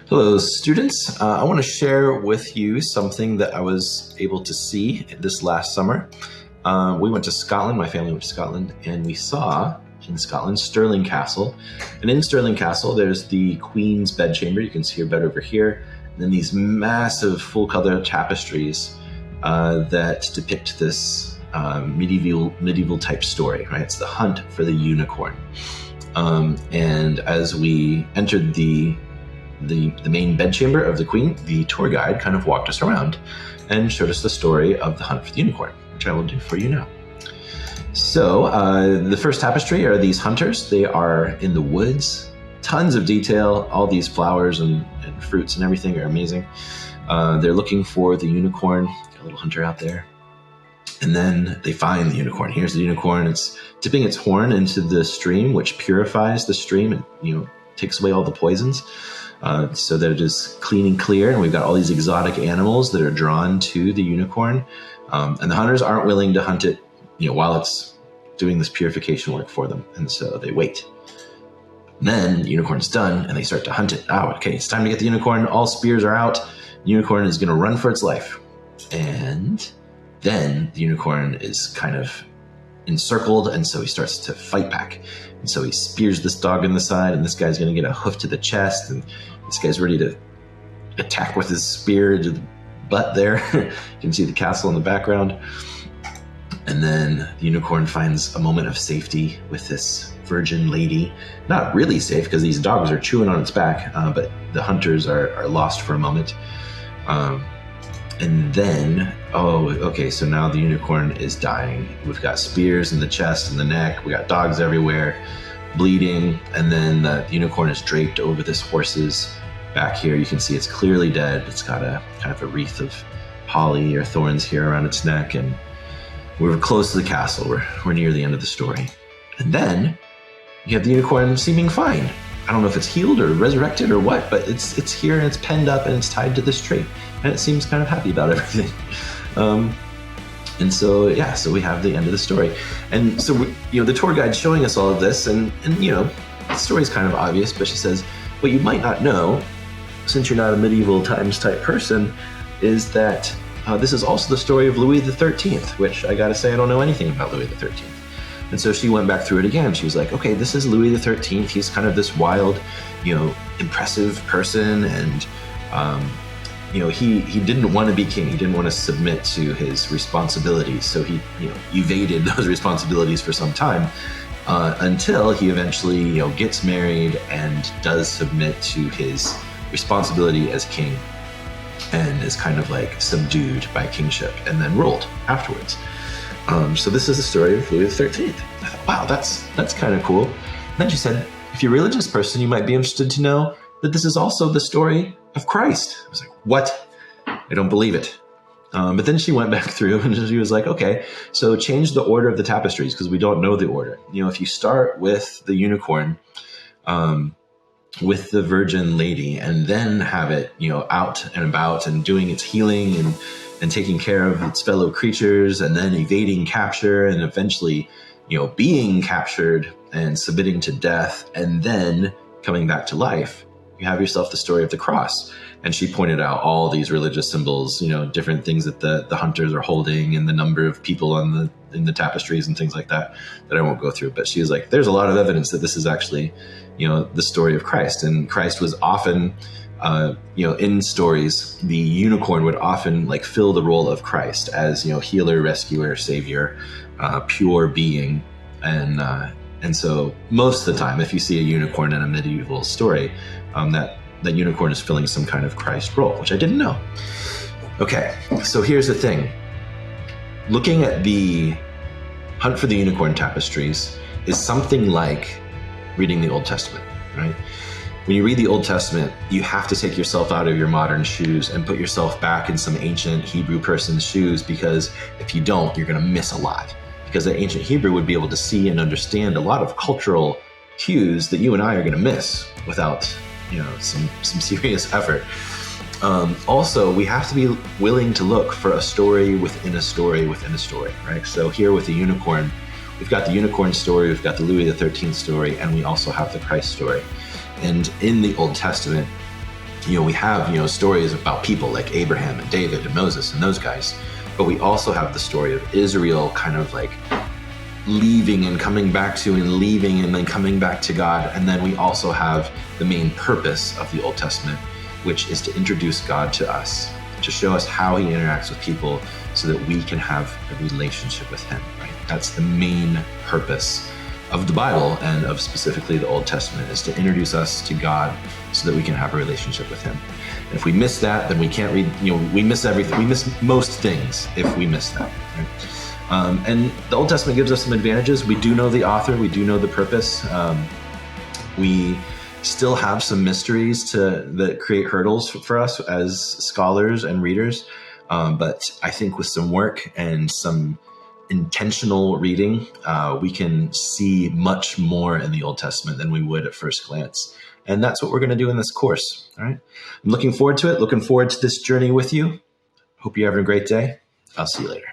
Hello, students. I want to share with you something that I was able to see this last summer. We went to Scotland, my family went to Scotland, and we saw in Scotland Stirling Castle. And in Stirling Castle, there's the Queen's bedchamber. You can see her bed over here. And then these massive full-color tapestries that depict this medieval type story, right? It's the hunt for the unicorn. And as we entered the main bedchamber of the Queen, the tour guide kind of walked us around and showed us the story of the hunt for the unicorn, which I will do for you now. So the first tapestry are these hunters. They are in the woods, tons of detail, all these flowers and fruits and everything are amazing. They're looking for the unicorn, a little hunter out there. And then they find the unicorn. Here's the unicorn. It's dipping its horn into the stream, which purifies the stream and, takes away all the poisons. So that it is clean and clear, and we've got all these exotic animals that are drawn to the unicorn. And the hunters aren't willing to hunt it, while it's doing this purification work for them. And so they wait. And then the unicorn's done, and they start to hunt it. Oh, okay, it's time to get the unicorn. All spears are out. The unicorn is going to run for its life. And then the unicorn is kind of encircled, and so he starts to fight back. And so he spears this dog in the side, and this guy's going to get a hoof to the chest, and this guy's ready to attack with his spear to the butt there. You can see the castle in the background. And then the unicorn finds a moment of safety with this virgin lady. Not really safe, because these dogs are chewing on its back, but the hunters are lost for a moment. And then, so now the unicorn is dying. We've got spears in the chest and the neck. We got dogs everywhere, bleeding. And then the unicorn is draped over this horse's back here. You can see it's clearly dead. It's got a kind of a wreath of holly or thorns here around its neck. And we're close to the castle. We're near the end of the story. And then you have the unicorn seeming fine. I don't know if it's healed or resurrected or what, but it's here and it's penned up and it's tied to this tree. And it seems kind of happy about everything. And so we have the end of the story. And so, the tour guide's showing us all of this, and the story's kind of obvious, but she says, what you might not know, since you're not a medieval times type person, is that this is also the story of Louis XIII, which I gotta say, I don't know anything about Louis XIII. And so she went back through it again. She was like, okay, this is Louis XIII. He's kind of this wild, impressive person. And, he didn't want to be king. He didn't want to submit to his responsibilities. So he, evaded those responsibilities for some time until he eventually, gets married and does submit to his responsibility as king and is kind of like subdued by kingship and then ruled afterwards. So this is the story of Louis XIII. I thought, wow, that's kind of cool. And then she said, if you're a religious person, you might be interested to know that this is also the story of Christ. I was like, what? I don't believe it. But then she went back through and she was like, okay, so change the order of the tapestries because we don't know the order. If you start with the unicorn, with the virgin lady, and then have it, out and about and doing its healing and taking care of its fellow creatures, and then evading capture, and eventually, being captured and submitting to death, and then coming back to life, you have yourself the story of the cross. And she pointed out all these religious symbols, different things that the hunters are holding, and the number of people in the tapestries and things like that I won't go through. But she was like, there's a lot of evidence that this is actually, the story of Christ. And Christ was often, in stories, the unicorn would often fill the role of Christ as, healer, rescuer, savior, pure being. And so most of the time, if you see a unicorn in a medieval story, that unicorn is filling some kind of Christ role, which I didn't know. Okay, so here's the thing. Looking at the Hunt for the Unicorn tapestries is something like reading the Old Testament, right? When you read the Old Testament, you have to take yourself out of your modern shoes and put yourself back in some ancient Hebrew person's shoes, because if you don't, you're going to miss a lot. Because the ancient Hebrew would be able to see and understand a lot of cultural cues that you and I are going to miss without, some serious effort. Also, we have to be willing to look for a story within a story within a story, right? So here with the unicorn, we've got the unicorn story, we've got the Louis XIII story, and we also have the Christ story. And in the Old Testament, We have, stories about people like Abraham and David and Moses and those guys, but we also have the story of Israel kind of like leaving and coming back to, and leaving and then coming back to God. And then we also have the main purpose of the Old Testament, which is to introduce God to us, to show us how he interacts with people so that we can have a relationship with him, right? That's the main purpose of the Bible and of specifically the Old Testament, is to introduce us to God so that we can have a relationship with him. And if we miss that, then we can't read, we miss everything. We miss most things if we miss that, right? And the Old Testament gives us some advantages. We do know the author, we do know the purpose. We still have some mysteries that create hurdles for us as scholars and readers. But I think with some work and some intentional reading, we can see much more in the Old Testament than we would at first glance. And that's what we're going to do in this course. All right. I'm looking forward to it. Looking forward to this journey with you. Hope you're having a great day. I'll see you later.